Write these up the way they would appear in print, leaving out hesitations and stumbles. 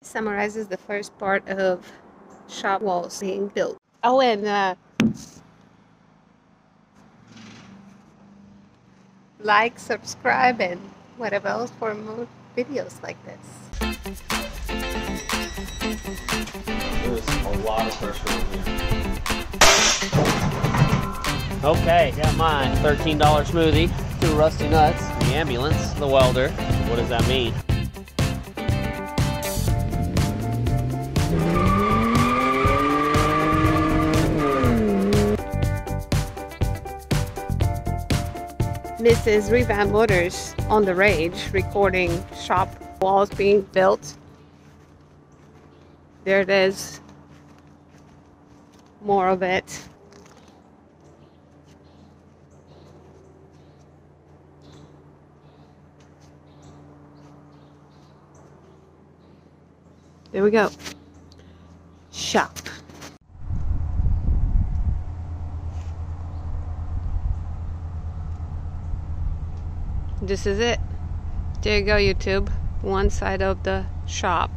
Summarizes the first part of shop walls being built. Oh, and like, subscribe, and whatever else for more videos like this. There's a lot of pressure on here. Okay, got mine. $13 smoothie, 2 rusty nuts, the ambulance, the welder. What does that mean? This is Revamp Motors on the Rage, recording shop walls being built. There it is. More of it. There we go. Shop. This is it. There you go, YouTube. One side of the shop.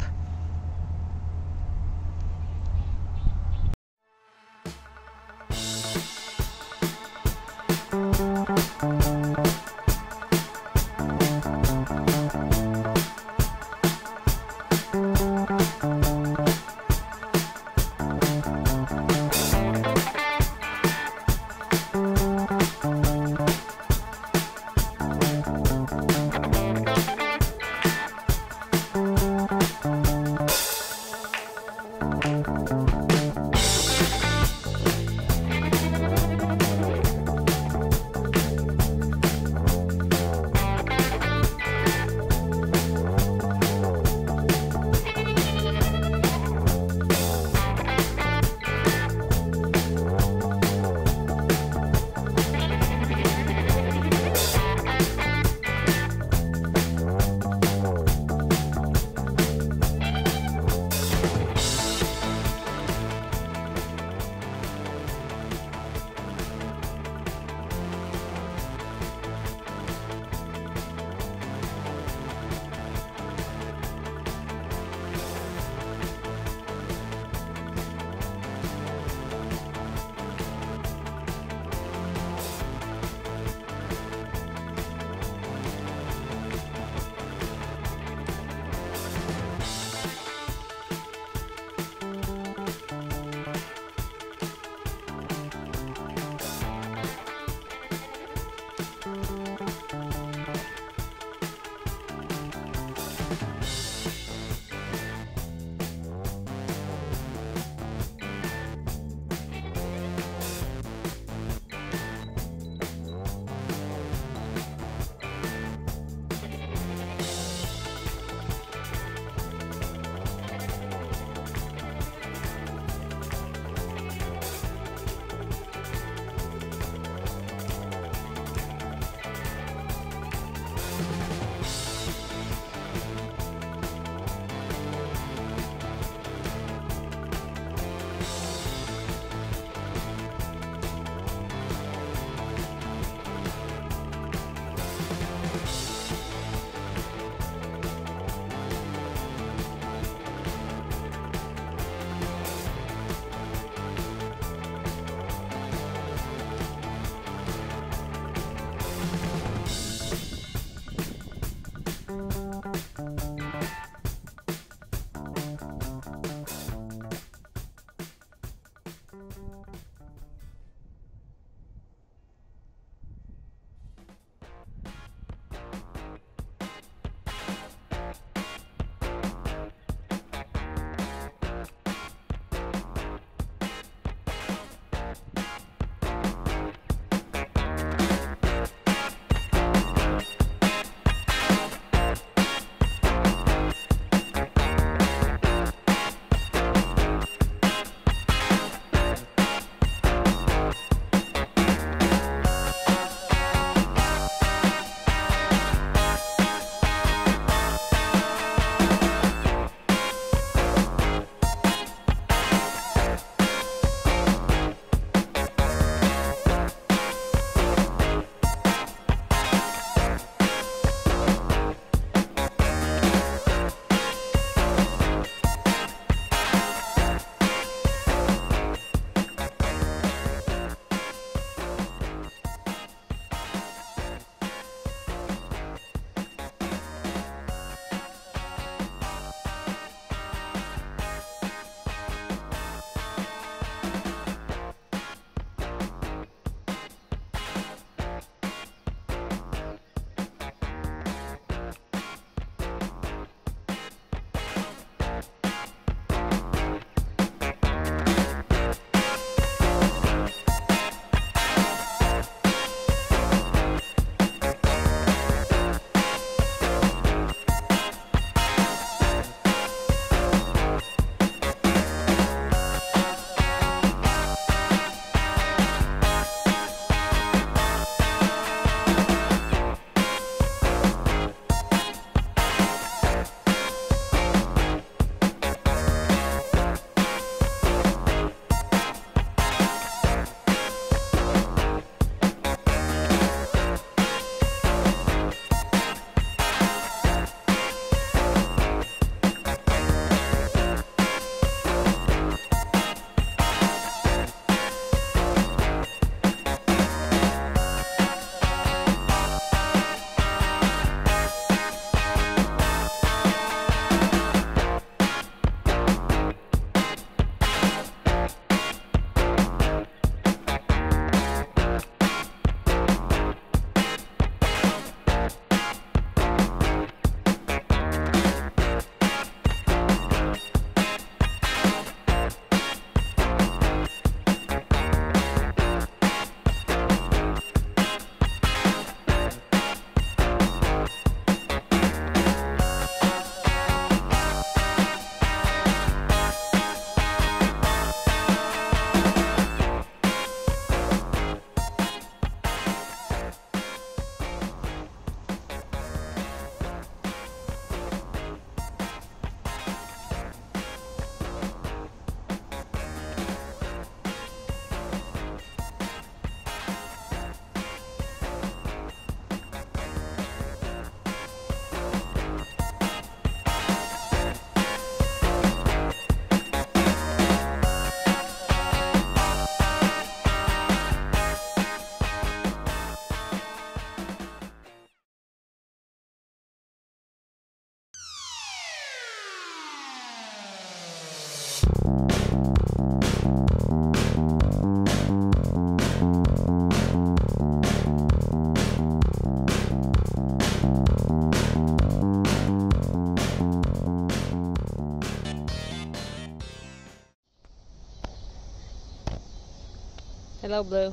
Hello, Blue.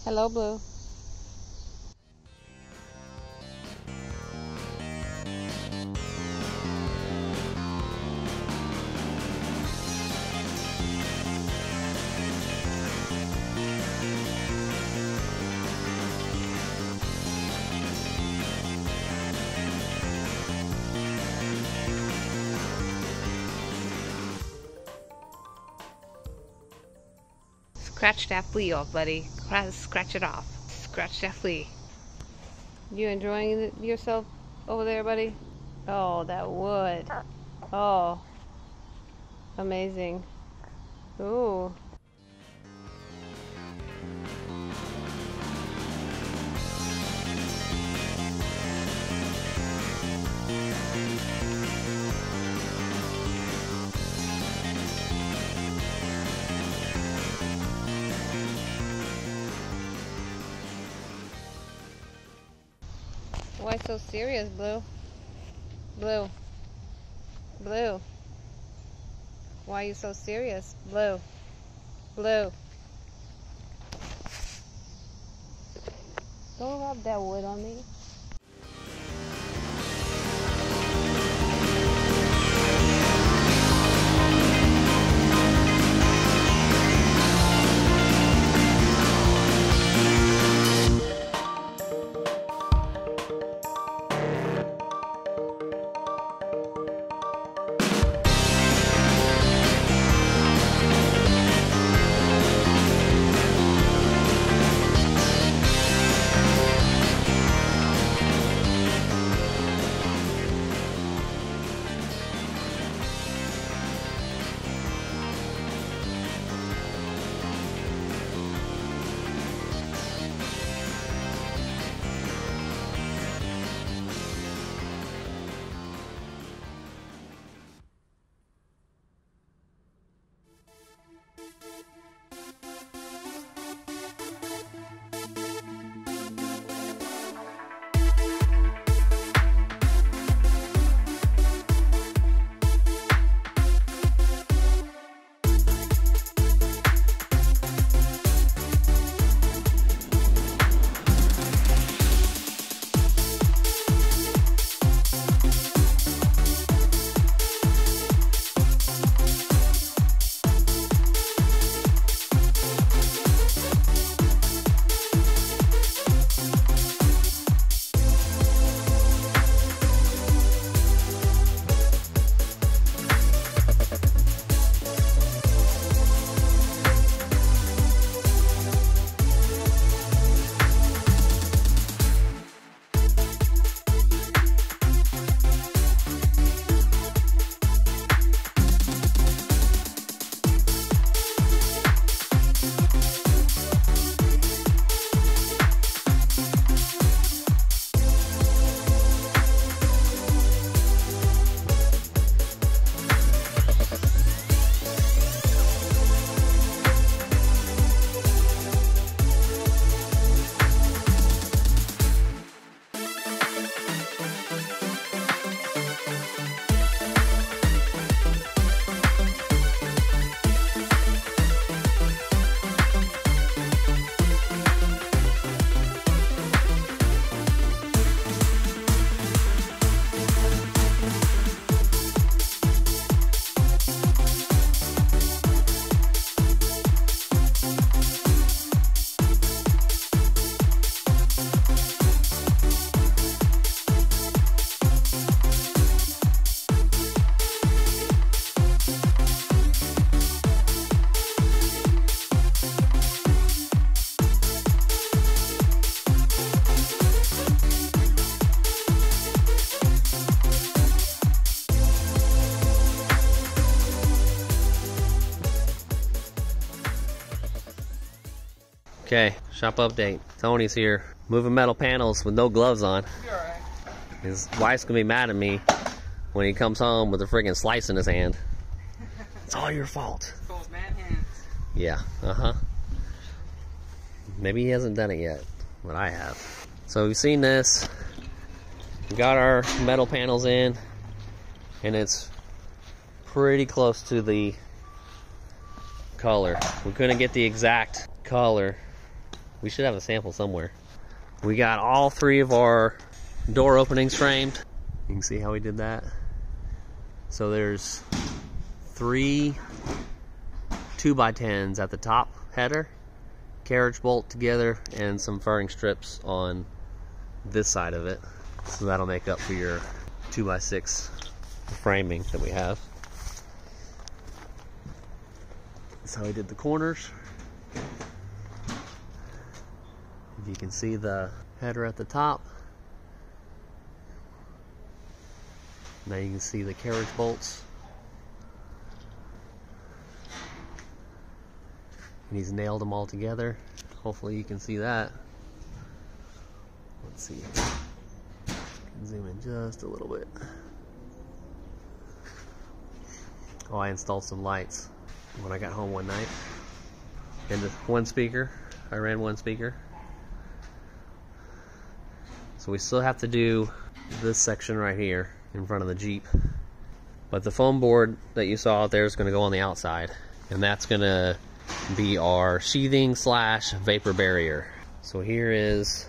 Hello, Blue. Scratch that flea off, buddy. Scratch it off. Scratch that flea. You enjoying yourself over there, buddy? Oh, that wood. Oh. Amazing. Ooh. Why so serious, Blue? Blue. Blue. Why are you so serious? Blue. Blue. Don't rub that wood on me. Okay, shop update. Tony's here, moving metal panels with no gloves on. You're alright. His wife's gonna be mad at me when he comes home with a friggin' slice in his hand. It's all your fault. Those man hands. Yeah, Maybe he hasn't done it yet, but I have. So we've seen this. We got our metal panels in, and it's pretty close to the color. We couldn't get the exact color. We should have a sample somewhere. We got all 3 of our door openings framed. You can see how we did that. So there's 3 2x10s at the top header, carriage bolt together, and some furring strips on this side of it. So that'll make up for your 2x6 framing that we have. That's how we did the corners. You can see the header at the top. Now you can see the carriage bolts. And he's nailed them all together. Hopefully you can see that. Let's see. Zoom in just a little bit. Oh, I installed some lights when I got home one night. And the one speaker. I ran one speaker. So we still have to do this section right here in front of the Jeep. But the foam board that you saw out there is going to go on the outside. And that's going to be our sheathing / vapor barrier. So here is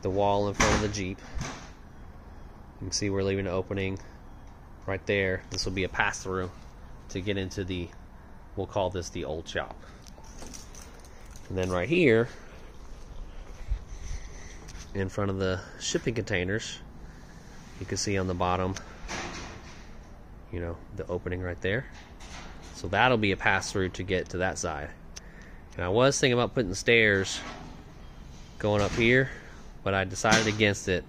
the wall in front of the Jeep. You can see we're leaving an opening right there. This will be a pass-through to get into the, we'll call this the old shop. And then right here, in front of the shipping containers, you can see on the bottom, you know, the opening right there. So that'll be a pass-through to get to that side. And I was thinking about putting stairs going up here, but I decided against it.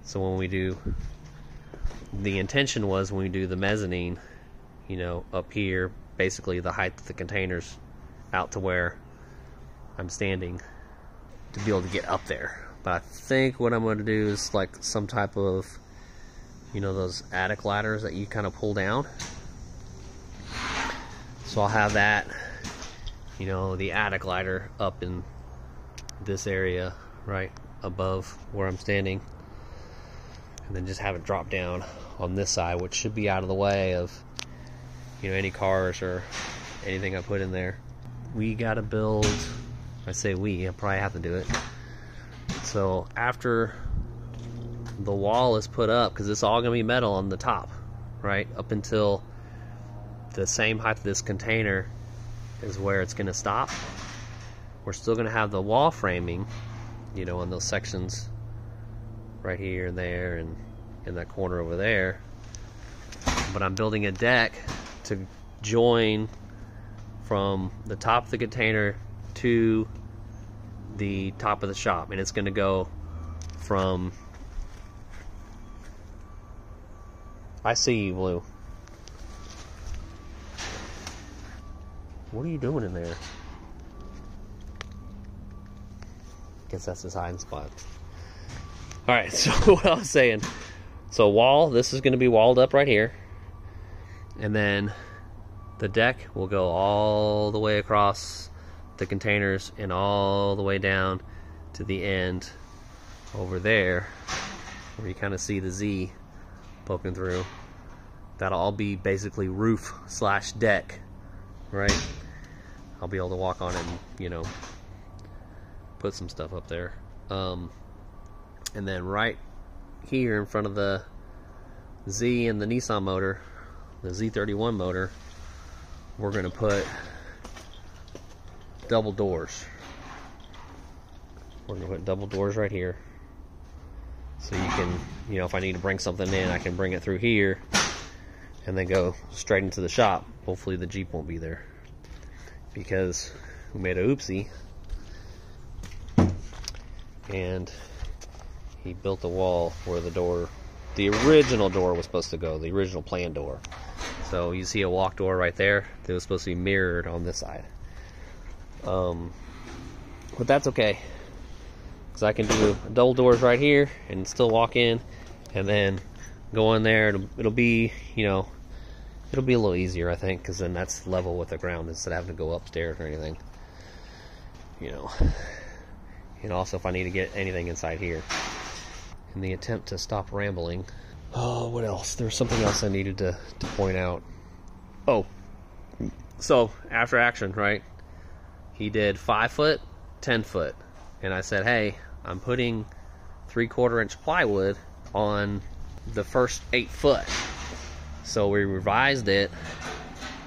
So when we do, the intention was when we do the mezzanine, you know, up here, basically the height of the containers out to where I'm standing, to be able to get up there. But I think what I'm going to do is like some type of, you know, those attic ladders that you kind of pull down. So I'll have that, you know, the attic ladder up in this area right above where I'm standing, and then just have it drop down on this side, which should be out of the way of, you know, any cars or anything I put in there. We gotta build, I say we, I probably have to do it. So after the wall is put up, because it's all gonna be metal on the top, right, up until the same height of this container is where it's gonna stop. We're still gonna have the wall framing, you know, on those sections right here and there and in that corner over there. But I'm building a deck to join from the top of the container to the top of the shop, and it's gonna go from, I see you, Blue. What are you doing in there? Guess that's his hiding spot. Alright, so what I was saying. So wall, this is going to be walled up right here. And then the deck will go all the way across the containers and all the way down to the end over there, where you kind of see the Z poking through. That'll all be basically roof / deck, right? I'll be able to walk on it and, you know, put some stuff up there. And then right here in front of the Z and the Nissan motor, the Z31 motor, we're going to put double doors. We're going to put double doors right here. So you can, you know, if I need to bring something in, I can bring it through here and then go straight into the shop. Hopefully the Jeep won't be there, because we made a oopsie and he built a wall where the door, the original door, was supposed to go, the original plan door. So you see a walk door right there that was supposed to be mirrored on this side. But that's okay, because I can do double doors right here and still walk in, and then go in there. It'll be, you know, it'll be a little easier, I think, because then that's level with the ground instead of having to go upstairs or anything, you know. And also if I need to get anything inside here. In the attempt to stop rambling. Oh, what else? There's something else I needed to point out. Oh, So after action, right, he did 5 foot, 10 foot, and I said, hey, I'm putting 3/4 inch plywood on the first 8 foot. So we revised it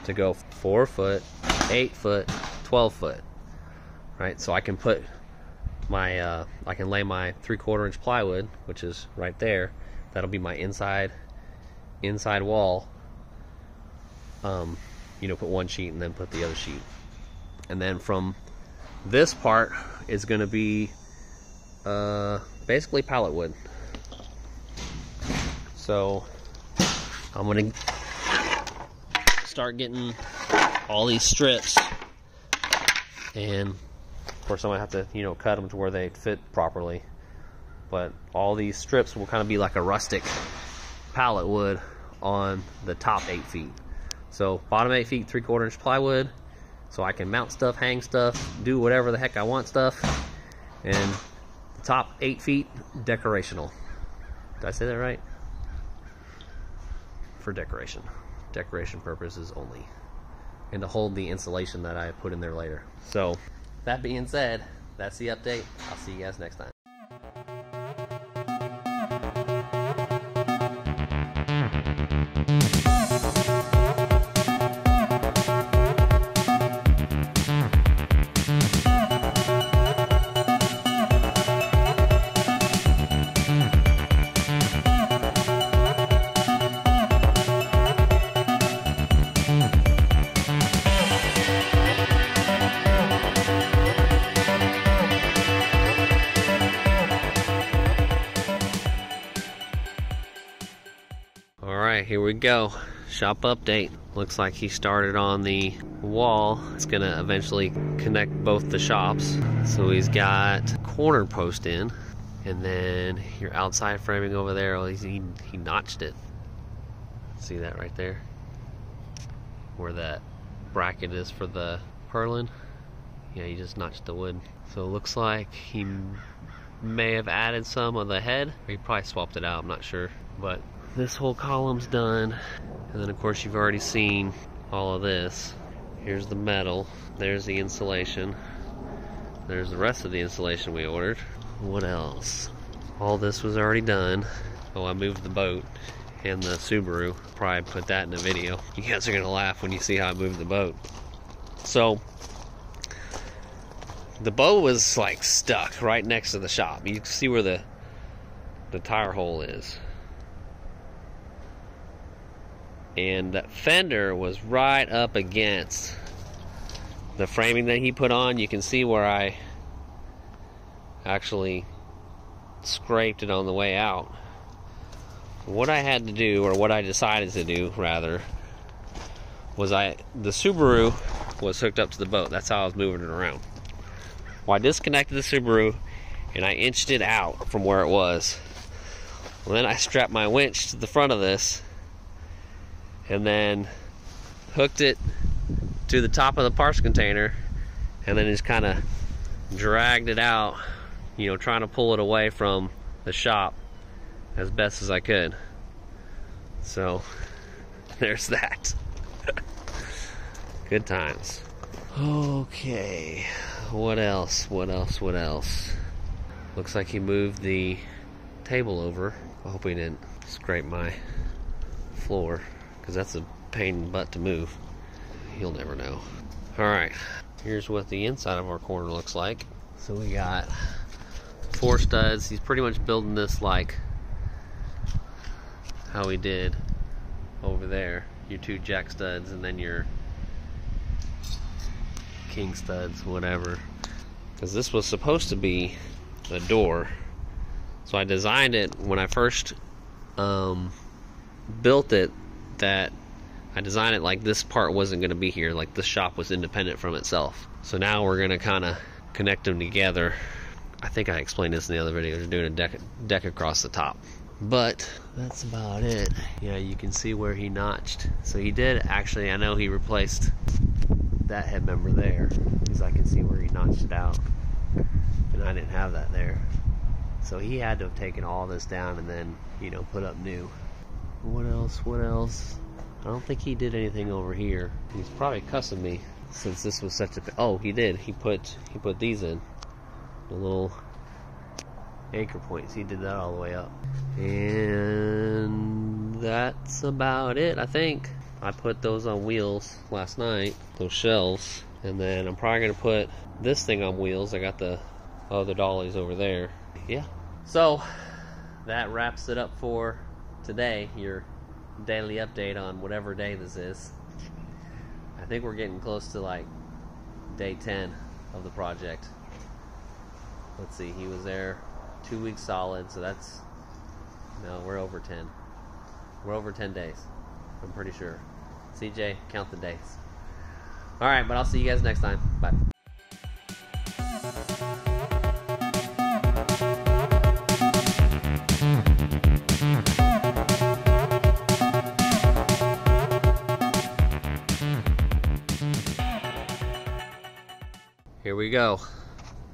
to go 4 foot, 8 foot, 12 foot, right? So I can put my I can lay my 3/4 inch plywood, which is right there. That'll be my inside wall. You know, put one sheet and then put the other sheet, and then from this part is going to be basically pallet wood. So I'm going to start getting all these strips, and of course I'm going to have to, you know, cut them to where they fit properly, but all these strips will kind of be like a rustic pallet wood on the top 8 feet. So bottom 8 feet, 3/4 inch plywood, so I can mount stuff, hang stuff, do whatever the heck I want stuff. And the top 8 feet, decorational. Did I say that right? For decoration purposes only, and to hold the insulation that I put in there later. So that being said, that's the update. I'll see you guys next time. Alright, here we go. Shop update. Looks like he started on the wall. It's gonna eventually connect both the shops. So he's got corner post in, and then your outside framing over there, well, he notched it. See that right there? Where that bracket is for the purlin? Yeah, he just notched the wood. So it looks like he may have added some of the head, or he probably swapped it out, I'm not sure. But this whole column's done, and then of course you've already seen all of this. Here's the metal, there's the insulation, there's the rest of the insulation we ordered. What else? All this was already done. Oh, I moved the boat and the Subaru. Probably put that in the video. You guys are gonna laugh when you see how I moved the boat. So the boat was like stuck right next to the shop. You can see where the tire hole is. And that fender was right up against the framing that he put on. You can see where I actually scraped it on the way out. What I had to do, or what I decided to do rather, was the Subaru was hooked up to the boat. That's how I was moving it around. Well, I disconnected the Subaru and I inched it out from where it was. Well, then I strapped my winch to the front of this and then hooked it to the top of the parts container, and then just kind of dragged it out, you know, trying to pull it away from the shop as best as I could. So there's that. Good times. Okay, what else? Looks like he moved the table over. I hope he didn't scrape my floor, because that's a pain in the butt to move. You'll never know. Alright, here's what the inside of our corner looks like. So we got 4 studs. He's pretty much building this like how we did over there. Your 2 jack studs and then your king studs, whatever. Because this was supposed to be a door. So I designed it when I first built it, that I designed it like this part wasn't going to be here, like this shop was independent from itself. So now we're going to kind of connect them together. I think I explained this in the other video. We're doing a deck across the top. But that's about it. Yeah, you can see where he notched. So he did actually, I know he replaced that head member there, because I can see where he notched it out, and I didn't have that there. So he had to have taken all this down and then, you know, put up new. What else? I don't think he did anything over here. He's probably cussing me since this was such a... Oh, he did. He put these in. The little anchor points. He did that all the way up. And that's about it, I think. I put those on wheels last night, those shelves. And then I'm probably going to put this thing on wheels. I got the other dollies over there. Yeah. So, that wraps it up for today. Your daily update on whatever day this is. I think we're getting close to like day 10 of the project. Let's see, he was there 2 weeks solid, so that's... No, we're over 10. We're over 10 days. I'm pretty sure. CJ, count the days. Alright, but I'll see you guys next time. Bye. Here we go.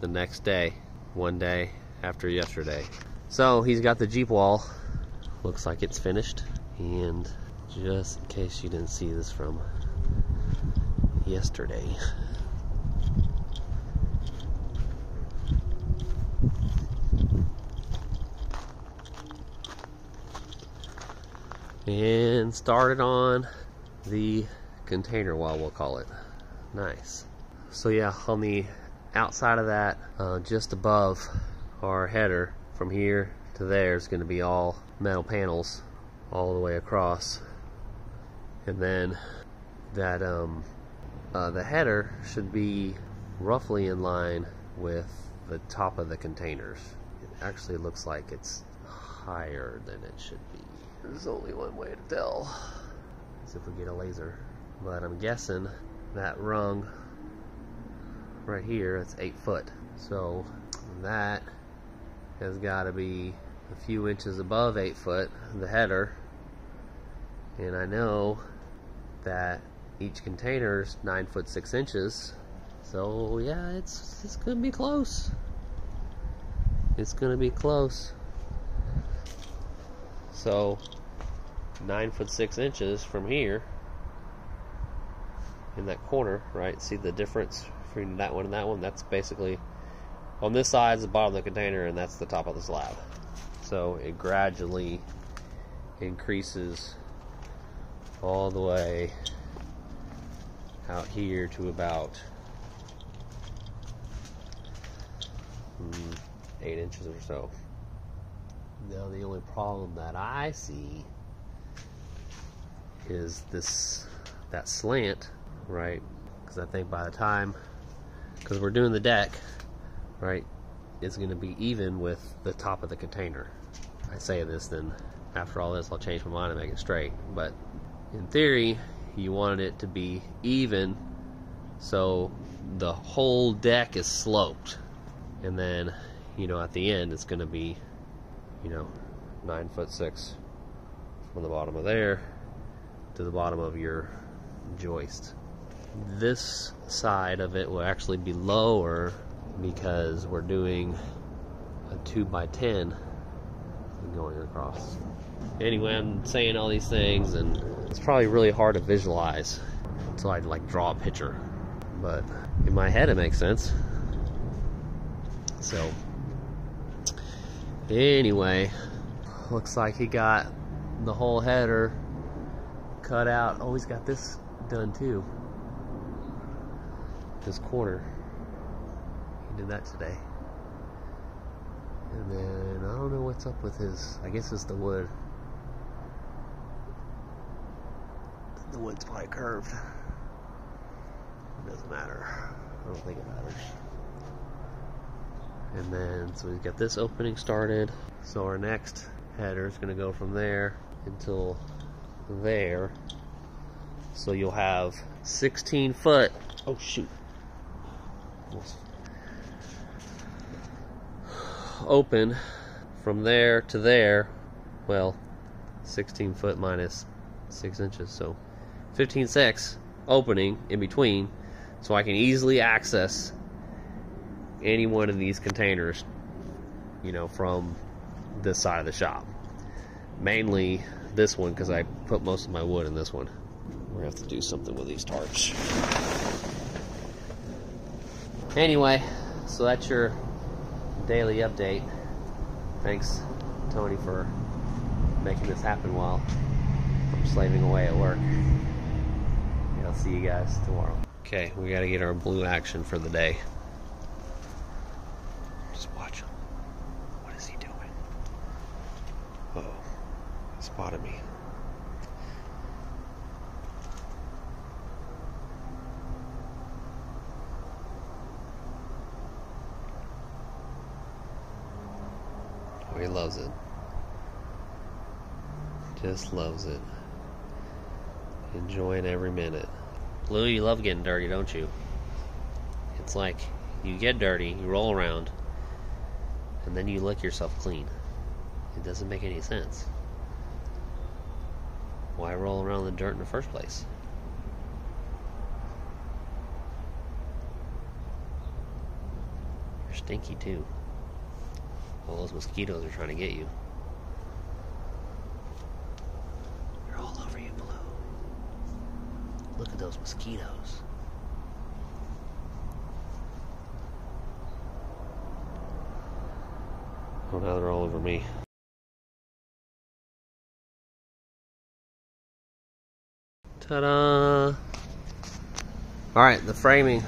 The next day. One day after yesterday. So he's got the Jeep wall. Looks like it's finished. And just in case you didn't see this from yesterday. And started on the container wall, we'll call it. Nice. So yeah, on the outside of that, just above our header, from here to there is going to be all metal panels all the way across. And then that the header should be roughly in line with the top of the containers. It actually looks like it's higher than it should be. There's only one way to tell. See if we get a laser. But I'm guessing that rung right here, that's 8 foot. So that has got to be a few inches above 8 foot, the header. And I know that each container's 9 foot 6 inches. So yeah, it's gonna be close. It's gonna be close. So 9 foot 6 inches from here in that corner, right? See the difference between that one and that one? That's basically on this side is the bottom of the container, and that's the top of the slab. So it gradually increases all the way out here to about 8 inches or so. Now the only problem that I see is that slant, right? Because I think by the time, because we're doing the deck, right, it's going to be even with the top of the container. I say this, then after all this I'll change my mind and make it straight. But in theory, you wanted it to be even so the whole deck is sloped. And then, you know, at the end it's going to be, you know, 9 foot 6 from the bottom of there to the bottom of your joist. This side of it will actually be lower because we're doing a 2x10 going across. Anyway, I'm saying all these things and it's probably really hard to visualize until I like draw a picture, but in my head it makes sense. So anyway, looks like he got the whole header cut out. Oh, he's got this done too, this corner. He did that today. And then I don't know what's up with his, I guess it's the wood. The wood's probably curved. It doesn't matter. I don't think it matters. And then, so we've got this opening started. So our next header is going to go from there until there. So you'll have 16 foot. Oh shoot. Open from there to there. Well, 16 foot minus 6 inches. So 15.6 opening in between. So I can easily access any one of these containers, you know, from this side of the shop. Mainly this one, because I put most of my wood in this one. We're gonna have to do something with these tarps. Anyway, so that's your daily update. Thanks, Tony, for making this happen while I'm slaving away at work. I'll see you guys tomorrow. Okay, we gotta get our blue action for the day. Just watch him. What is he doing? Uh-oh, he spotted me. Oh, he loves it. Just loves it. Enjoying every minute. Blue, you love getting dirty, don't you? It's like you get dirty, you roll around, and then you lick yourself clean. It doesn't make any sense. Why roll around in the dirt in the first place? You're stinky too. All those mosquitoes are trying to get you. They're all over you, Blue. Look at those mosquitoes. Oh, now they're all over me. Ta-da! Alright, the framing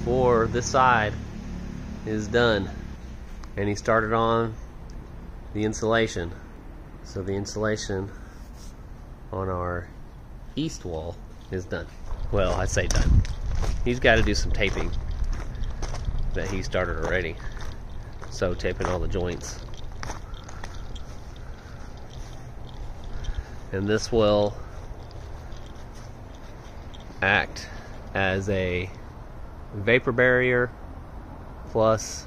for this side is done. And he started on the insulation. So the insulation on our east wall is done. Well, I say done. He's got to do some taping that he started already. So taping all the joints. And this will act as a vapor barrier plus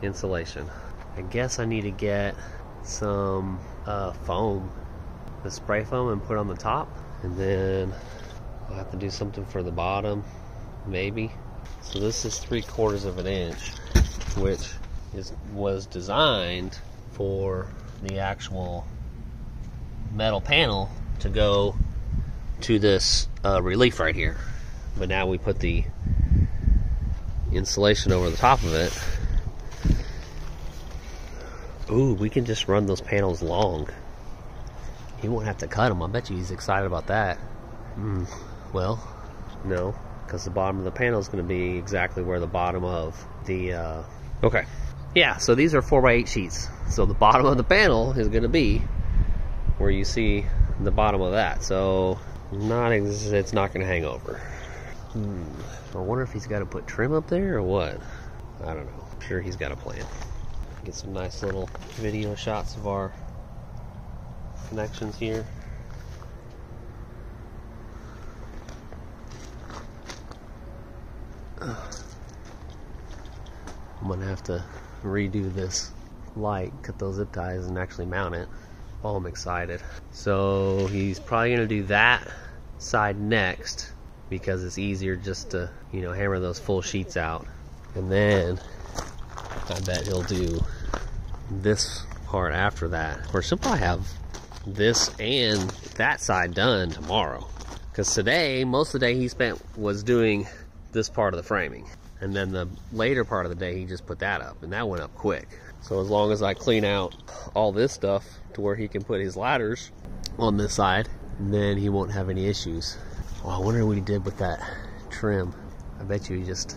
insulation. I guess I need to get some foam, the spray foam, and put on the top, and then I'll have to do something for the bottom, maybe. So this is 3/4 of an inch, which was designed for the actual metal panel to go to this relief right here, but now we put the insulation over the top of it. Ooh, we can just run those panels long. He won't have to cut them. I bet you he's excited about that. Well, no, because the bottom of the panel is going to be exactly where the bottom of the okay, yeah, so these are 4x8 sheets, so the bottom of the panel is going to be where you see the bottom of that, so it's not going to hang over. I wonder if he's got to put trim up there or what. I don't know. I'm sure he's got a plan. Get some nice little video shots of our connections here. I'm gonna have to redo this light, cut those zip ties, and actually mount it. Oh, I'm excited. So he's probably gonna do that side next because it's easier just to, you know, hammer those full sheets out, and then I bet he'll do this part after that. Or he'll probably have this and that side done tomorrow, because today, most of the day he spent was doing this part of the framing, and then the later part of the day he just put that up, and that went up quick. So as long as I clean out all this stuff to where he can put his ladders on this side, then he won't have any issues. Well, I wonder what he did with that trim. I bet you he just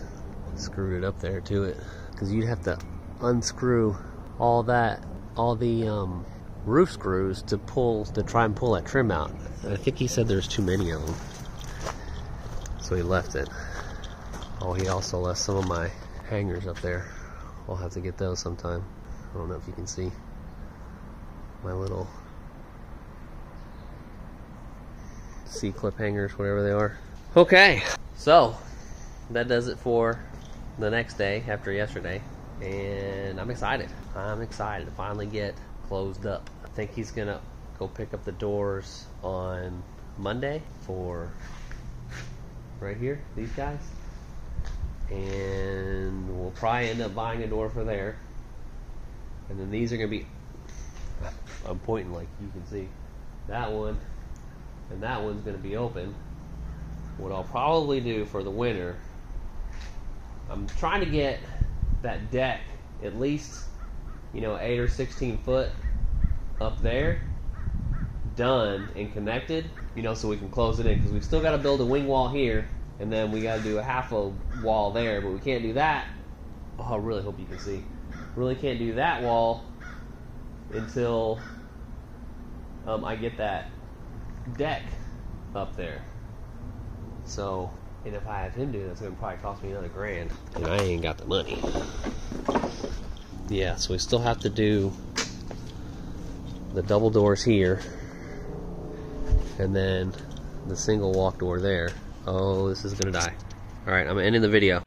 screwed it up there to it, because you'd have to unscrew all the roof screws to try and pull that trim out. And I think he said there's too many of them, so he left it. Oh, he also left some of my hangers up there. I'll have to get those sometime. I don't know if you can see my little C-clip hangers, whatever they are. Okay, so that does it for the next day after yesterday, and I'm excited. I'm excited to finally get closed up. I think he's gonna go pick up the doors on Monday for right here, these guys, and we'll probably end up buying a door for there, and then these are gonna be I'm pointing like you can see. That one and that one's going to be open. What I'll probably do for the winter, I'm trying to get that deck at least, 8 or 16 foot up there done and connected, so we can close it in, because we've still got to build a wing wall here, and then we got to do a half a wall there, but we can't do that. Oh, I really hope you can see. Really can't do that wall until I get that deck up there. So, and if I have him do it, it's going to probably cost me another $1,000, and I ain't got the money. Yeah, so we still have to do the double doors here, and then the single walk door there. Oh, this is going to die. Alright, I'm ending the video.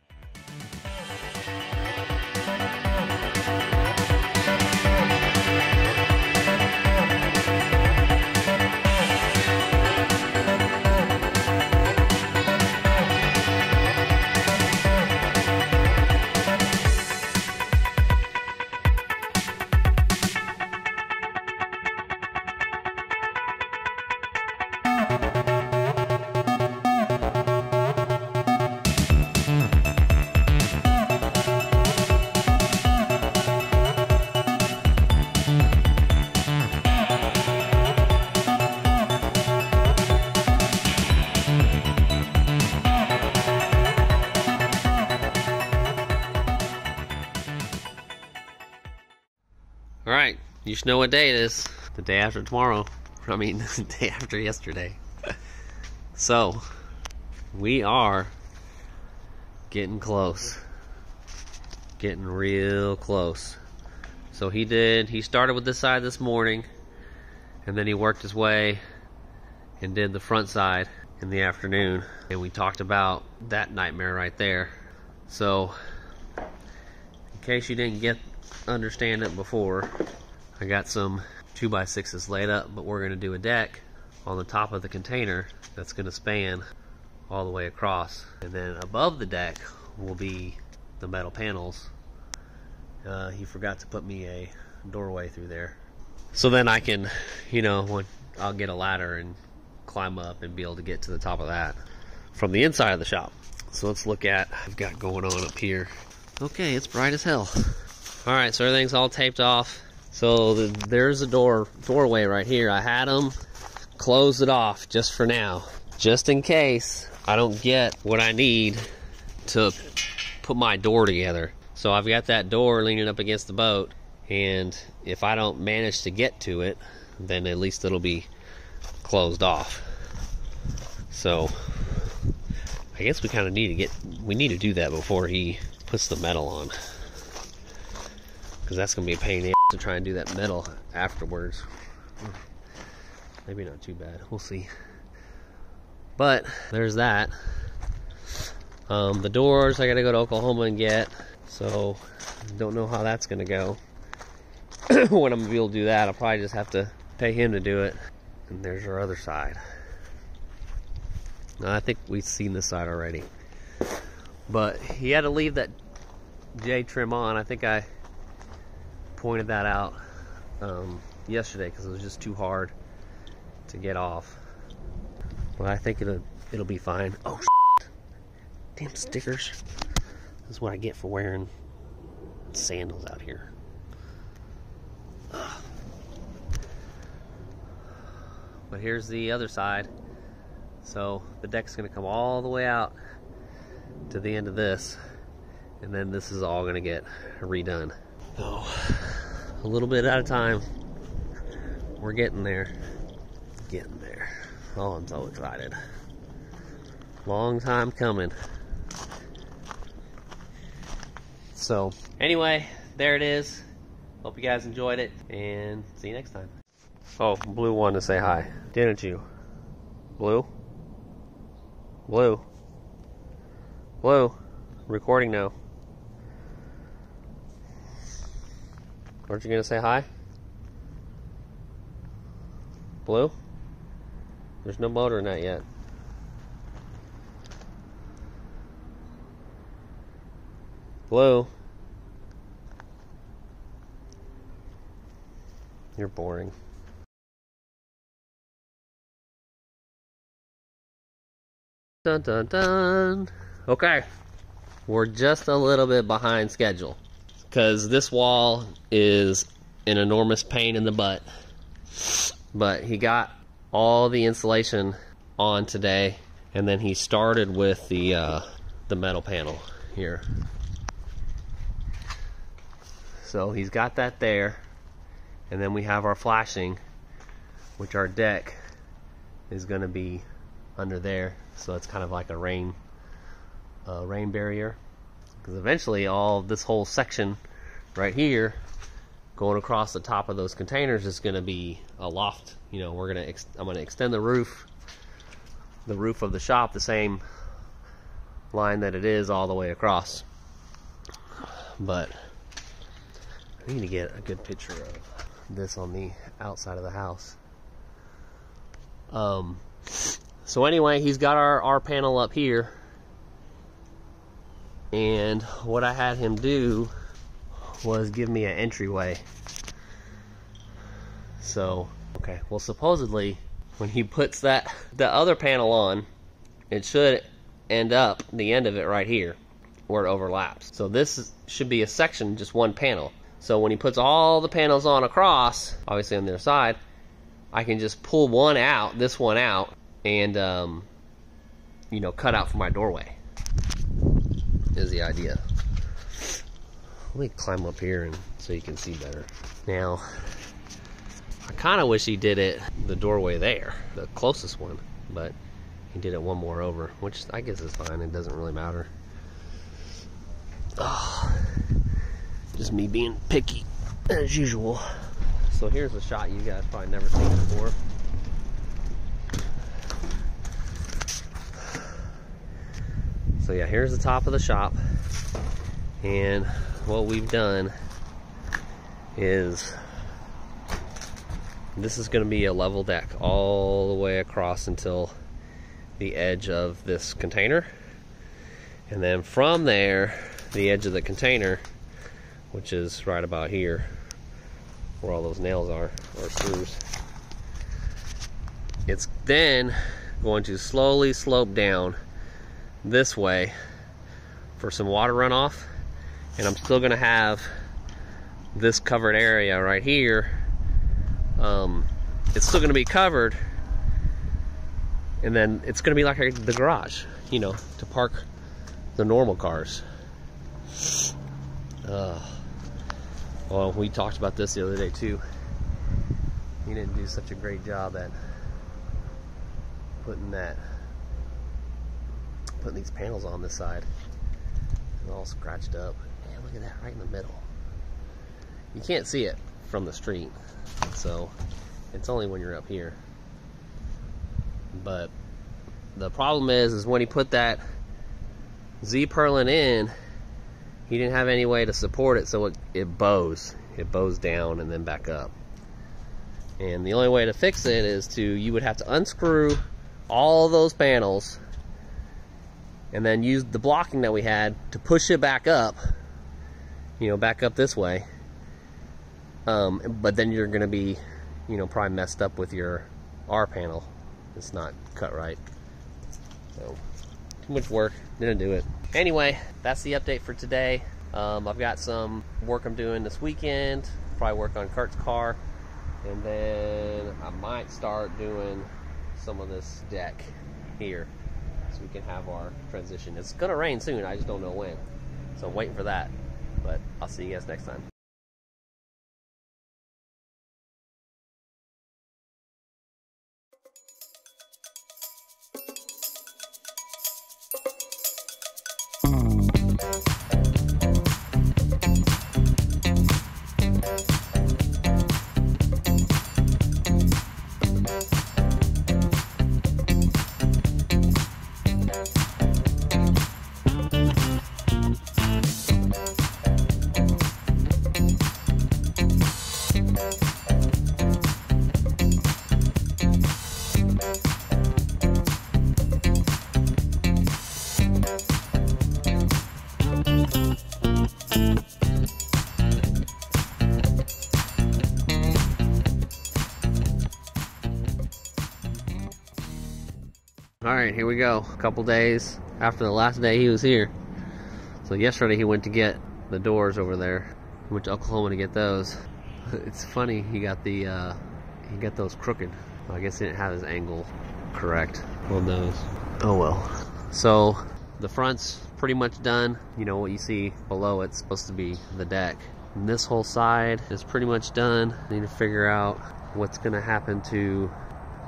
Alright, you should know what day it is. The day after tomorrow. I mean, the day after yesterday. So, we are getting close. Getting real close. So he started with this side this morning, and then he worked his way and did the front side in the afternoon. And we talked about that nightmare right there. So, in case you didn't understand it before, I got some 2x6s laid up, but we're going to do a deck on the top of the container that's going to span all the way across, and then above the deck will be the metal panels. He forgot to put me a doorway through there, so then I can, I'll get a ladder and climb up and be able to get to the top of that from the inside of the shop. So let's look at what I've got going on up here. Okay, it's bright as hell. Alright, so everything's all taped off. So there's a doorway right here. I had them close it off just for now, just in case I don't get what I need to put my door together. So I've got that door leaning up against the boat, and if I don't manage to get to it, then at least it'll be closed off. So I guess we kind of need to do that before he puts the metal on, because that's gonna be a pain in the ass to try and do that metal afterwards. Maybe not too bad, we'll see. But there's that. The doors I gotta go to Oklahoma and get, so don't know how that's gonna go. When I'm gonna be able to do that, I'll probably just have to pay him to do it. And there's our other side. Now, I think we've seen this side already, but he had to leave that J trim on. I think I pointed that out yesterday because it was just too hard to get off. But I think it'll be fine. Oh shit. Damn stickers. This is what I get for wearing sandals out here. Ugh. But here's the other side. So the deck's gonna come all the way out to the end of this, and then this is all gonna get redone. So a little bit at a time. We're getting there. Getting there. Oh, I'm so excited. Long time coming. So anyway, there it is. Hope you guys enjoyed it, and see you next time. Oh, Blue wanted to say hi, didn't you? Blue? Blue? Blue? Recording now. Aren't you gonna say hi? Blue? There's no motor in that yet. Blue? You're boring. Dun dun dun. Okay. We're just a little bit behind schedule because this wall is an enormous pain in the butt. But he got all the insulation on today, and then he started with the metal panel here. So he's got that there, and then we have our flashing, which our deck is going to be under there. So it's kind of like a rain barrier, because eventually all this whole section right here going across the top of those containers is going to be a loft. You know, I'm going to extend the roof of the shop the same line that it is all the way across. But I need to get a good picture of this on the outside of the house. So anyway, he's got our panel up here, and what I had him do was give me an entryway. So, okay, well, supposedly when he puts the other panel on, it should end up the end of it right here where it overlaps. So should be a section, just one panel. So when he puts all the panels on across, obviously on their side, I can just pull one out, this one out, and you know, cut out for my doorway is the idea. Let me climb up here and so you can see better. Now, I kind of wish he did it the doorway there, the closest one, but he did it one more over, which I guess is fine. It doesn't really matter. Oh, just me being picky as usual. So here's a shot you guys probably never seen before. So yeah, here's the top of the shop, and what we've done is this is going to be a level deck all the way across until the edge of this container, and then from there, the edge of the container, which is right about here where all those nails are, or screws, it's then going to slowly slope down this way for some water runoff, and I'm still gonna have this covered area right here. It's still gonna be covered, and then it's gonna be like the garage, you know, to park the normal cars. Well, we talked about this the other day too. He didn't do such a great job at putting these panels on this side. They're all scratched up. Man, look at that right in the middle. You can't see it from the street, so it's only when you're up here. But the problem is when he put that Z-purlin in, he didn't have any way to support it, so it bows. It bows down and then back up. And the only way to fix it is you would have to unscrew all those panels and then use the blocking that we had to push it back up, you know, back up this way. But then you're gonna be, you know, probably messed up with your R panel. It's not cut right. So, too much work, didn't do it. Anyway, that's the update for today. I've got some work I'm doing this weekend, probably work on Kurt's car, and then I might start doing some of this deck here, so we can have our transition. It's gonna rain soon, I just don't know when. So I'm waiting for that, but I'll see you guys next time. Alright, here we go. A couple days after the last day he was here. So yesterday he went to get the doors over there. He went to Oklahoma to get those. It's funny, he got those crooked. Well, I guess he didn't have his angle correct on those. Oh well. So the front's pretty much done. You know what you see below it's supposed to be the deck. And this whole side is pretty much done. I need to figure out what's gonna happen to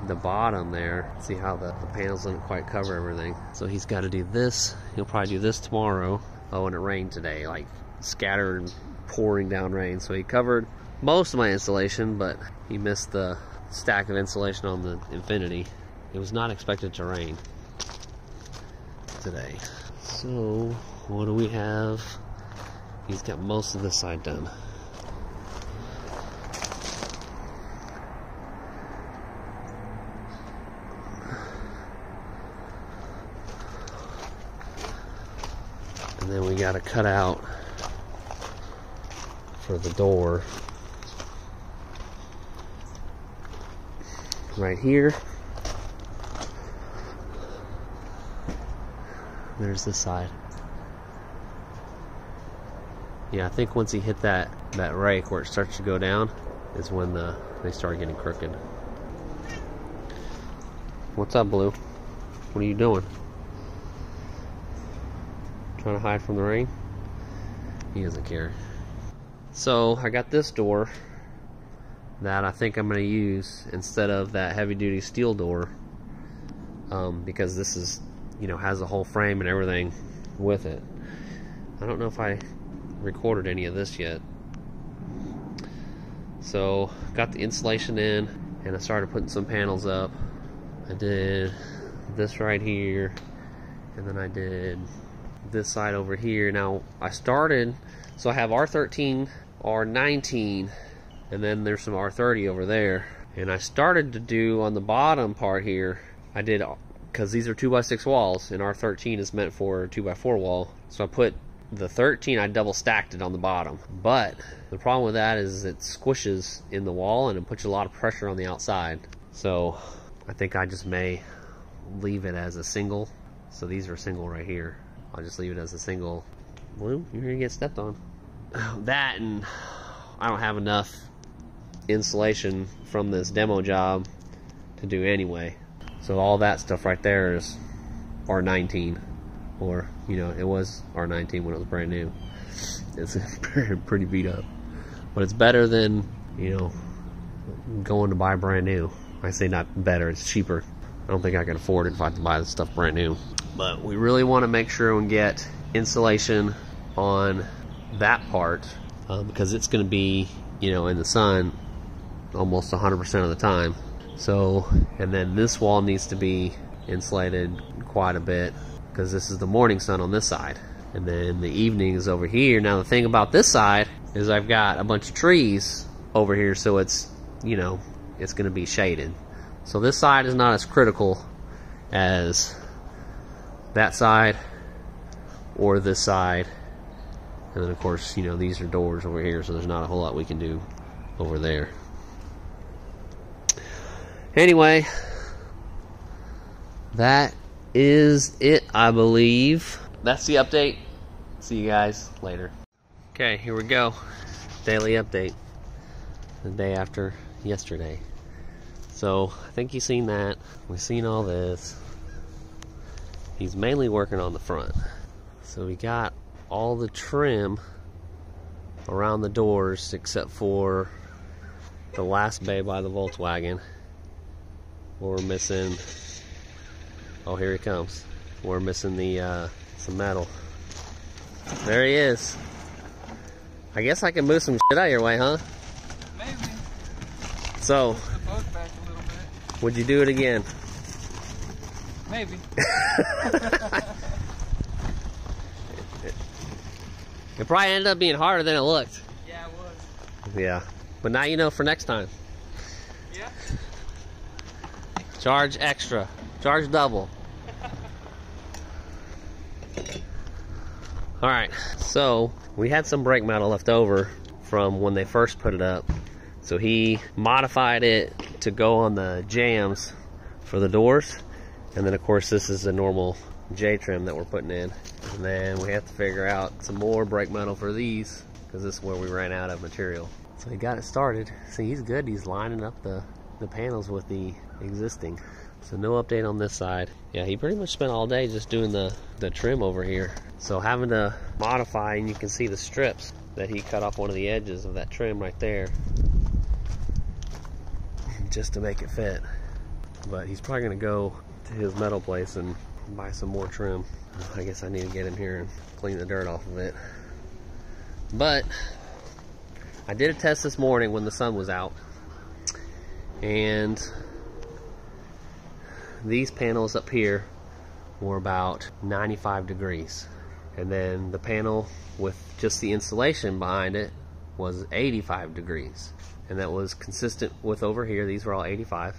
the bottom there. See how the panels didn't quite cover everything. So he's got to do this. He'll probably do this tomorrow. Oh, and it rained today, like scattered, pouring down rain. So he covered most of my insulation, but he missed the stack of insulation on the Infinity. It was not expected to rain today. So what do we have? He's got most of this side done. And then we got to cut out for the door right here. There's this side. Yeah, I think once he hit that rake where it starts to go down is when they start getting crooked. What's up, Blue? What are you doing? Trying to hide from the rain? He doesn't care. So I got this door that I think I'm going to use instead of that heavy-duty steel door, because this is, you know, has a whole frame and everything with it. I don't know if I recorded any of this yet. So got the insulation in and I started putting some panels up. I did this right here, and then I did this side over here. Now I started, so I have R13, R19, and then there's some R30 over there. And I started to do on the bottom part here, I did, because these are 2x6 walls and R13 is meant for a 2x4 wall, so I put the 13, I double stacked it on the bottom. But the problem with that is it squishes in the wall and it puts a lot of pressure on the outside. So I think I just may leave it as a single. So these are single right here. I'll just leave it as a single. Blue, you're gonna get stepped on. That, and I don't have enough insulation from this demo job to do anyway. So all that stuff right there is R19, or, you know, it was R19 when it was brand new. It's pretty beat up, but it's better than, you know, going to buy brand new. I say not better, it's cheaper. I don't think I can afford it if I have to buy this stuff brand new. But we really want to make sure we get insulation on that part, because it's going to be, you know, in the sun almost 100% of the time. So, and then this wall needs to be insulated quite a bit, because this is the morning sun on this side, and then the evening is over here. Now the thing about this side is I've got a bunch of trees over here, so it's, you know, it's going to be shaded. So this side is not as critical as that side or this side. And then of course, you know, these are doors over here, so there's not a whole lot we can do over there. Anyway, that is it, I believe. That's the update. See you guys later. Okay, here we go. Daily update. The day after yesterday. So, I think you've seen that. We've seen all this. He's mainly working on the front. So we got all the trim around the doors except for the last bay by the Volkswagen. We're missing, oh, here he comes. We're missing the some metal. There he is. I guess I can move some shit out of your way, huh? Maybe. So, Back a little bit. would you do it again? Maybe. It probably ended up being harder than it looked. Yeah, it was. Yeah. But now you know for next time. Yeah. Charge extra. Charge double. Alright, so we had some brake metal left over from when they first put it up. So he modified it to go on the jambs for the doors. And then of course this is the normal J trim that we're putting in. And then we have to figure out some more brake metal for these, because this is where we ran out of material. So he got it started. See, he's good. He's lining up the panels with the existing. So no update on this side. Yeah, he pretty much spent all day just doing the trim over here. So having to modify, and you can see the strips that he cut off one of the edges of that trim right there, just to make it fit. But he's probably gonna go to his metal place and buy some more trim. I guess I need to get in here and clean the dirt off of it. But I did a test this morning when the sun was out, and these panels up here were about 95 degrees. And then the panel with just the insulation behind it was 85 degrees. And that was consistent with over here. These were all 85.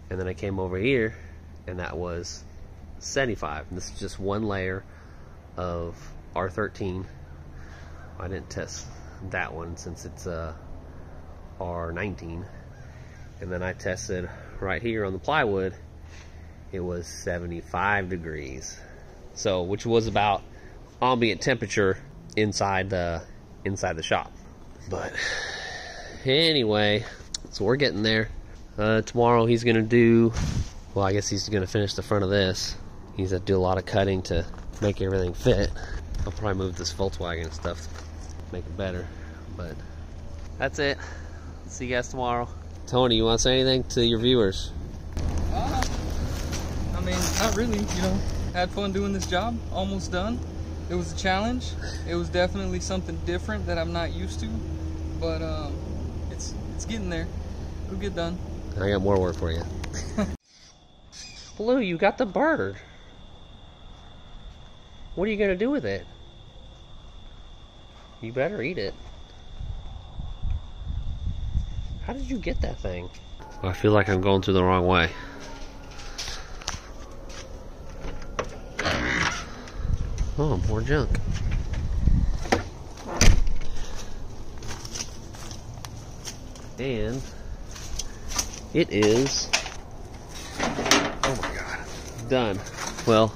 And then I came over here and that was 75. And this is just one layer of R13. I didn't test that one since it's R19. And then I tested right here on the plywood. It was 75 degrees. So, which was about ambient temperature inside the shop. But anyway, so we're getting there. Tomorrow he's gonna do, well, I guess he's gonna finish the front of this. He's gonna do a lot of cutting to make everything fit. I'll probably move this Volkswagen and stuff to make it better. But that's it. See you guys tomorrow. Tony, you want to say anything to your viewers? I mean, not really, you know. Had fun doing this job. Almost done. It was a challenge. It was definitely something different that I'm not used to. But it's getting there. It'll get done. I got more work for you. Blue, you got the bird. What are you gonna do with it? You better eat it. How did you get that thing? I feel like I'm going through the wrong way. Oh, more junk. And it is, oh my God, done. Well,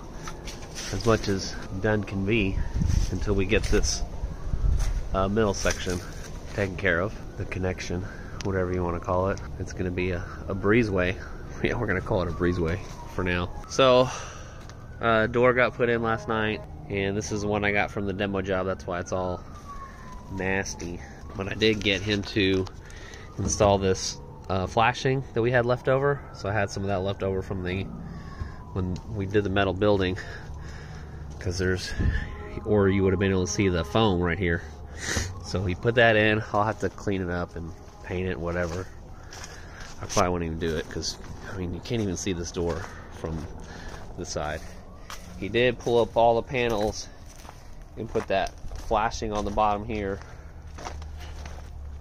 as much as done can be until we get this middle section taken care of, the connection, whatever you want to call it. It's going to be a breezeway. Yeah, we're going to call it a breezeway for now. So, door got put in last night, and this is the one I got from the demo job. That's why it's all nasty. But I did get him to install this flashing that we had left over. So I had some of that left over from when we did the metal building, because or you would have been able to see the foam right here. So he put that in. I'll have to clean it up and paint it, whatever. I probably won't even do it, because I mean, you can't even see this door from the side. He did pull up all the panels and put that flashing on the bottom here.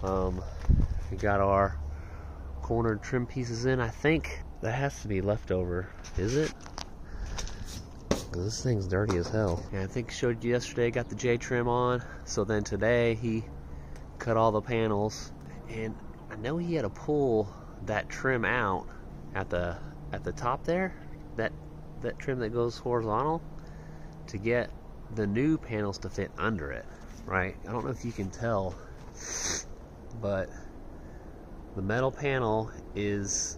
We got our corner trim pieces in. I think that has to be leftover. Is it? Because this thing's dirty as hell. Yeah, I think I showed you yesterday, got the J trim on. So then today he cut all the panels, and I know he had to pull that trim out at the top there, that trim that goes horizontal, to get the new panels to fit under it, right? I don't know if you can tell, but the metal panel is,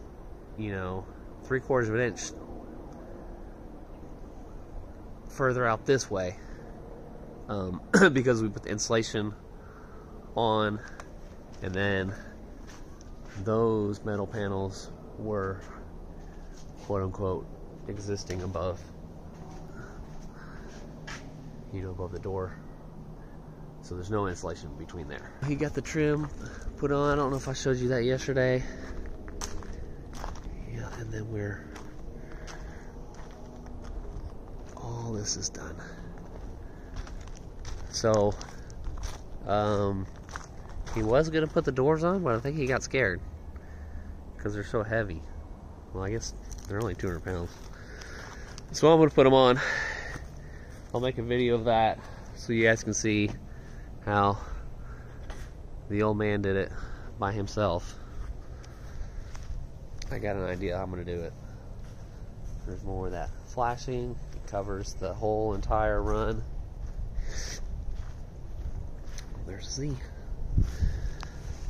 you know, 3/4 of an inch further out this way, because we put the insulation on, and then those metal panels were quote unquote existing above, you know, above the door. So there's no insulation between there. He got the trim put on. I don't know if I showed you that yesterday. Yeah, and then all this is done. So, he was gonna put the doors on, but I think he got scared because they're so heavy. Well, I guess they're only 200 pounds. So I'm gonna put them on. I'll make a video of that so you guys can see how the old man did it by himself. I got an idea how I'm gonna do it. There's more of that flashing. It covers the whole entire run. There's Z.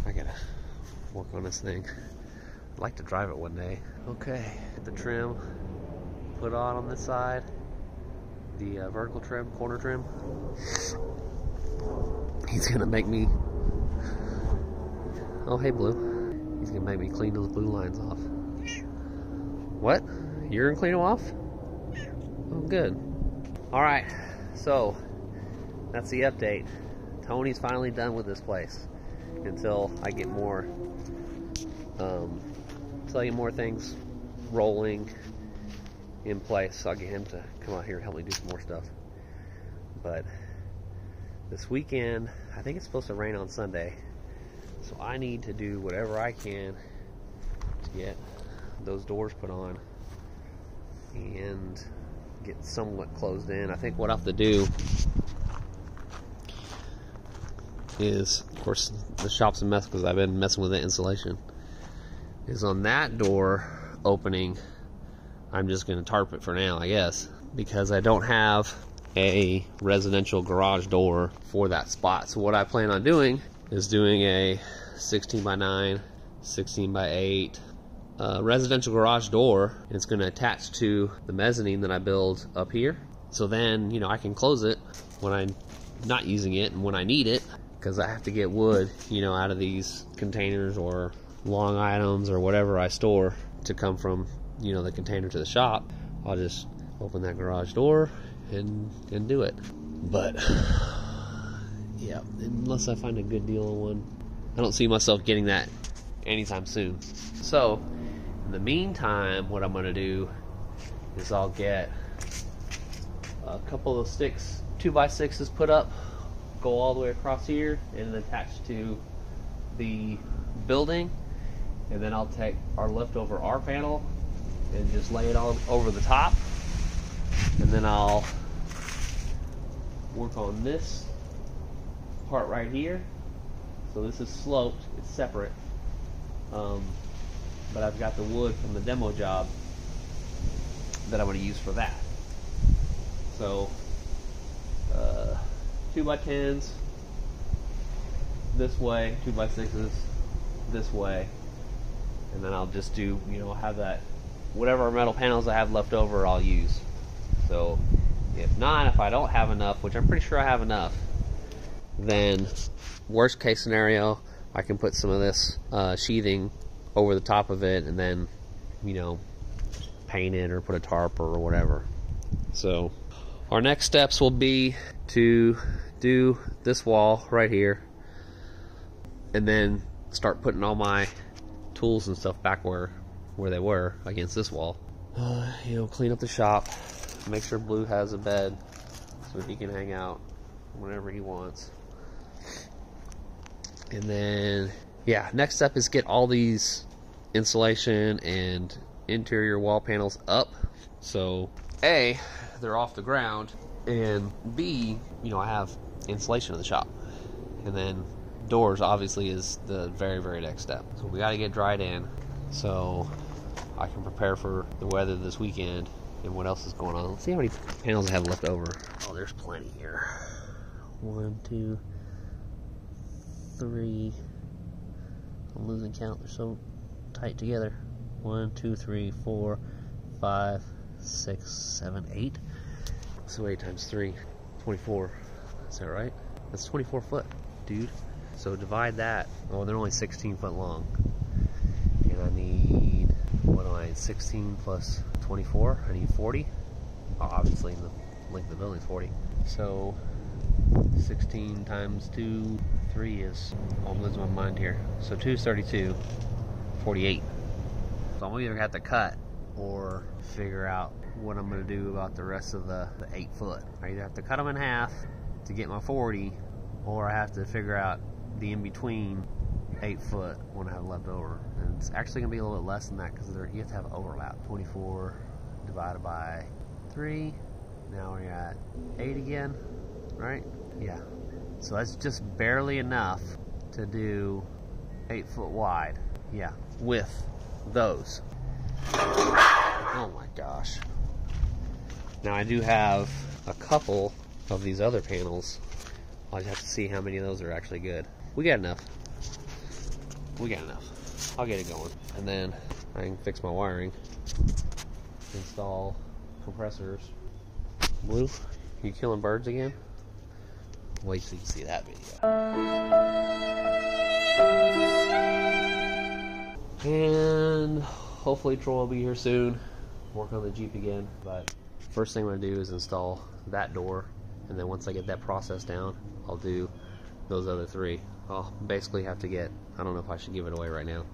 I gotta work on this thing. I'd like to drive it one day. Okay, the trim put on this side. The vertical trim, corner trim. He's gonna make me, oh hey Blue, he's gonna make me clean those blue lines off. What? You're gonna clean them off? Oh good. Alright, so that's the update. Tony's finally done with this place until I get more things rolling in place. So I'll get him to come out here and help me do some more stuff. But this weekend, I think it's supposed to rain on Sunday, so I need to do whatever I can to get those doors put on and get somewhat closed in. I think what I have to do is, of course, the shop's a mess because I've been messing with the insulation, is on that door opening, I'm just going to tarp it for now, I guess, because I don't have a residential garage door for that spot. So what I plan on doing is doing a 16 by 9, 16 by 8 residential garage door. It's going to attach to the mezzanine that I build up here. So then, you know, I can close it when I'm not using it and when I need it, because I have to get wood, you know, out of these containers or long items or whatever I store to come from, you know, the container to the shop. I'll just open that garage door and do it. But yeah, unless I find a good deal on one, I don't see myself getting that anytime soon. So in the meantime, what I'm going to do is I'll get a couple of sticks, 2x6s put up, go all the way across here and attach to the building, and then I'll take our leftover R panel and just lay it all over the top, and then I'll work on this part right here. So this is sloped, it's separate, but I've got the wood from the demo job that I'm going to use for that. So 2x10s this way, 2x6s this way, and then I'll just do, you know, have that, whatever metal panels I have left over I'll use. So if I don't have enough, which I'm pretty sure I have enough, then worst case scenario, I can put some of this sheathing over the top of it and then, you know, paint it or put a tarp or whatever. So our next steps will be to do this wall right here and then start putting all my tools and stuff back where they were against this wall. You know, clean up the shop, make sure Blue has a bed so he can hang out whenever he wants. And then, yeah, next step is get all these insulation and interior wall panels up. So A, they're off the ground, and B, you know, I have insulation in the shop. And then doors obviously is the very, very next step. So we got to get dried in so I can prepare for the weather this weekend and what else is going on. Let's see how many panels I have left over. Oh, there's plenty here. 1, 2, 3. I'm losing count. They're so tight together. 1, 2, 3, 4, 5, 6, 7, 8. So 8 times 3, 24. Is that right? That's 24 foot, dude. So divide that. Oh, they're only 16 foot long. And I need, what do I need? 16 plus 24. I need 40. Oh, obviously, the length of the building is 40. So 16 times 2, 3 is, oh, I'm losing my mind here. So 2 is 32, 48. So I'm either gonna have to cut or figure out what I'm gonna do about the rest of the 8 foot. I either have to cut them in half to get my 40, or I have to figure out the in-between 8 foot when I have left over. And it's actually gonna be a little bit less than that because you have to have overlap. 24 divided by 3. Now we're at 8 again, right? Yeah. So that's just barely enough to do 8 foot wide. Yeah, with those. Oh my gosh. Now I do have a couple of these other panels. I'll just have to see how many of those are actually good. We got enough. We got enough. I'll get it going. And then I can fix my wiring. Install compressors. Blue, you killing birds again? Wait till you see that video. And hopefully Troy will be here soon. Work on the Jeep again. But first thing I'm going to do is install that door. And then once I get that process down, I'll do those other three. I'll basically have to get, I don't know if I should give it away right now.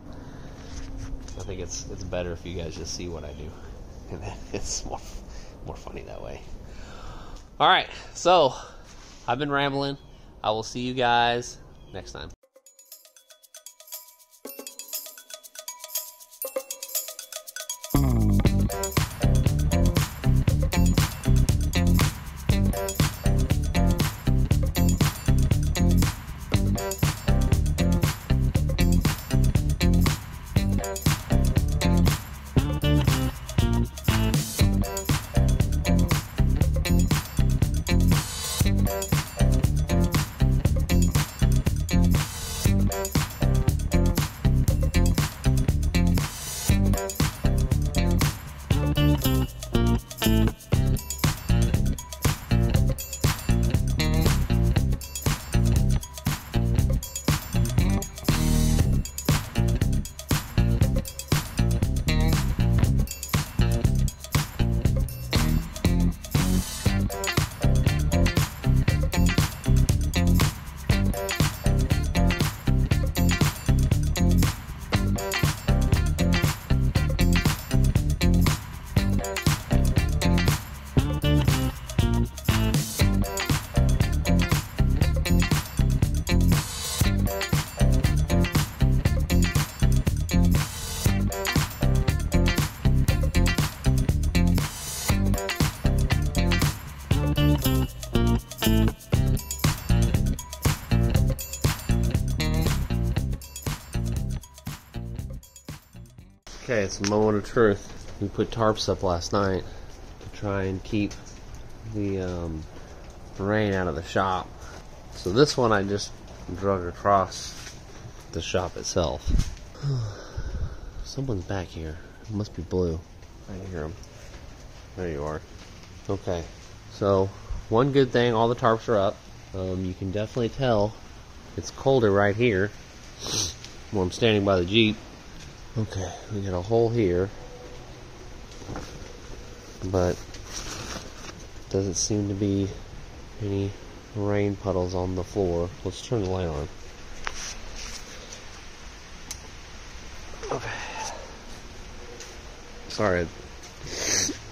I think it's better if you guys just see what I do. And then it's more funny that way. Alright, so I've been rambling. I will see you guys next time. Okay, it's a moment of truth. We put tarps up last night to try and keep the rain out of the shop. So this one I just drug across the shop itself. Someone's back here. It must be Blue. I hear him. There you are. Okay, so one good thing, all the tarps are up. You can definitely tell it's colder right here where I'm standing by the Jeep. Okay, we got a hole here, but doesn't seem to be any rain puddles on the floor. Let's turn the light on. Okay. Sorry,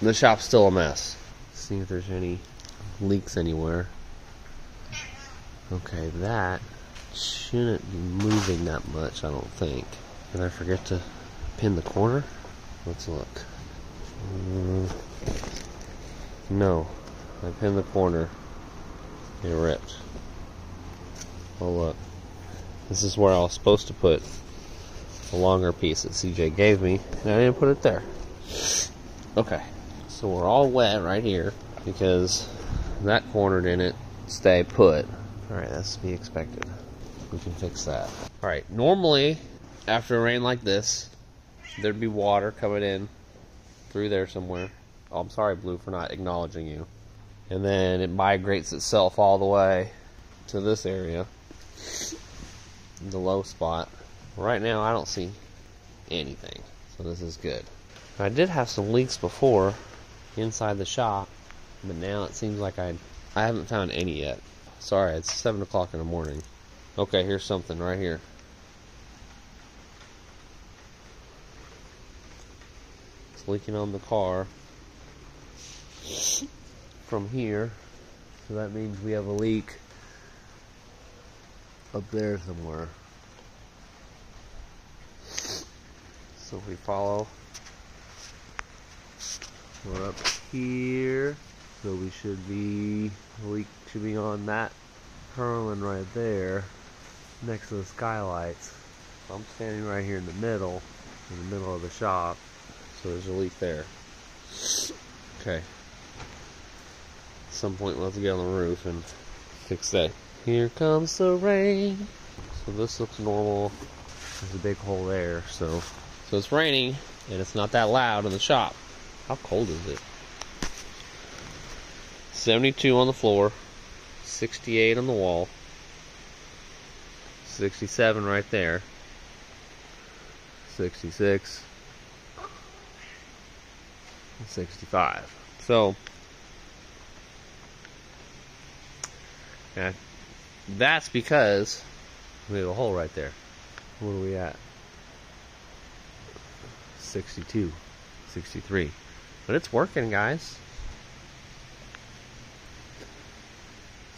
the shop's still a mess. See if there's any leaks anywhere. Okay, that shouldn't be moving that much, I don't think. Did I forget to pin the corner? Let's look. No, I pinned the corner. It ripped. Oh look, this is where I was supposed to put the longer piece that CJ gave me, and I didn't put it there. Okay, so we're all wet right here because that corner didn't stay put. Alright, that's to be expected. We can fix that. Alright, normally after a rain like this, there'd be water coming in through there somewhere. Oh, I'm sorry, Blue, for not acknowledging you. And then it migrates itself all the way to this area, the low spot. Right now, I don't see anything, so this is good. I did have some leaks before inside the shop, but now it seems like I haven't found any yet. Sorry, it's 7 o'clock in the morning. Okay, here's something right here. Leaking on the car from here, so that means we have a leak up there somewhere. So if we follow, we're up here, so we should be, the leak should be on that purlin right there next to the skylights. I'm standing right here in the middle of the shop. So there's a leak there. Okay. At some point we'll have to get on the roof and fix that. Here comes the rain. So this looks normal. There's a big hole there, so it's raining and it's not that loud in the shop. How cold is it? 72 on the floor, 68 on the wall, 67 right there, 66, 65. So yeah, that's because we have a hole right there. What are we at? 62, 63. But it's working, guys.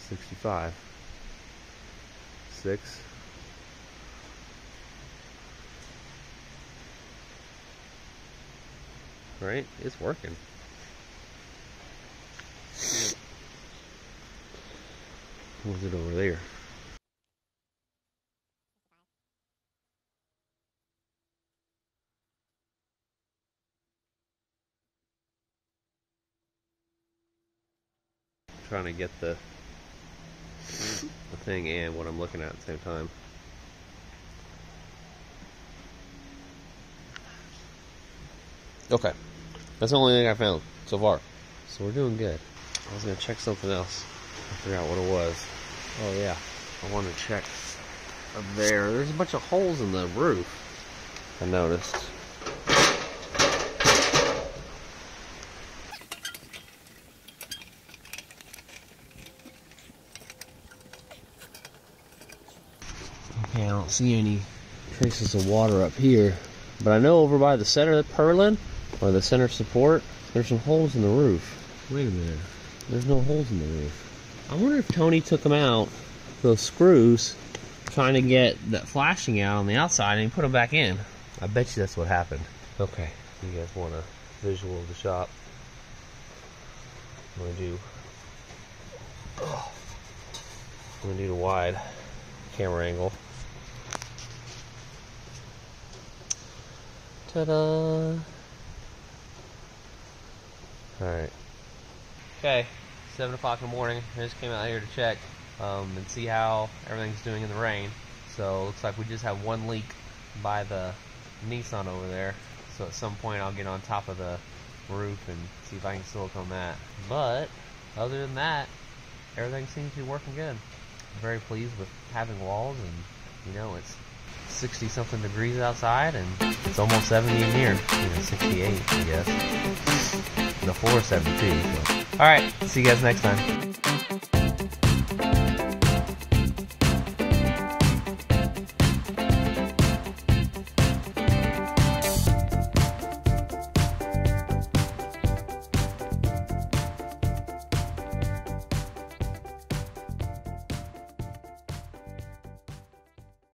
65. 6. Right? It's working. What's it over there? Trying to get the thing and what I'm looking at the same time. Okay, that's the only thing I found so far, so we're doing good. I was gonna check something else. I forgot what it was. Oh yeah, I want to check up there. There's a bunch of holes in the roof, I noticed. Okay, I don't see any traces of water up here, but I know over by the center purlin, or the center support, there's some holes in the roof. Wait a minute, there's no holes in the roof. I wonder if Tony took them out, those screws, trying to get that flashing out on the outside, and he put them back in. I bet you that's what happened. Okay, you guys want a visual of the shop? I'm gonna do the wide camera angle. Ta-da! Alright. Okay, 7 o'clock in the morning. I just came out here to check and see how everything's doing in the rain. So, looks like we just have one leak by the Nissan over there. So at some point I'll get on top of the roof and see if I can silicone that. But, other than that, everything seems to be working good. I'm very pleased with having walls, and you know, it's 60 something degrees outside and it's almost 70 in here. You know, 68 I guess. The floor is 72. So. Alright, see you guys next time.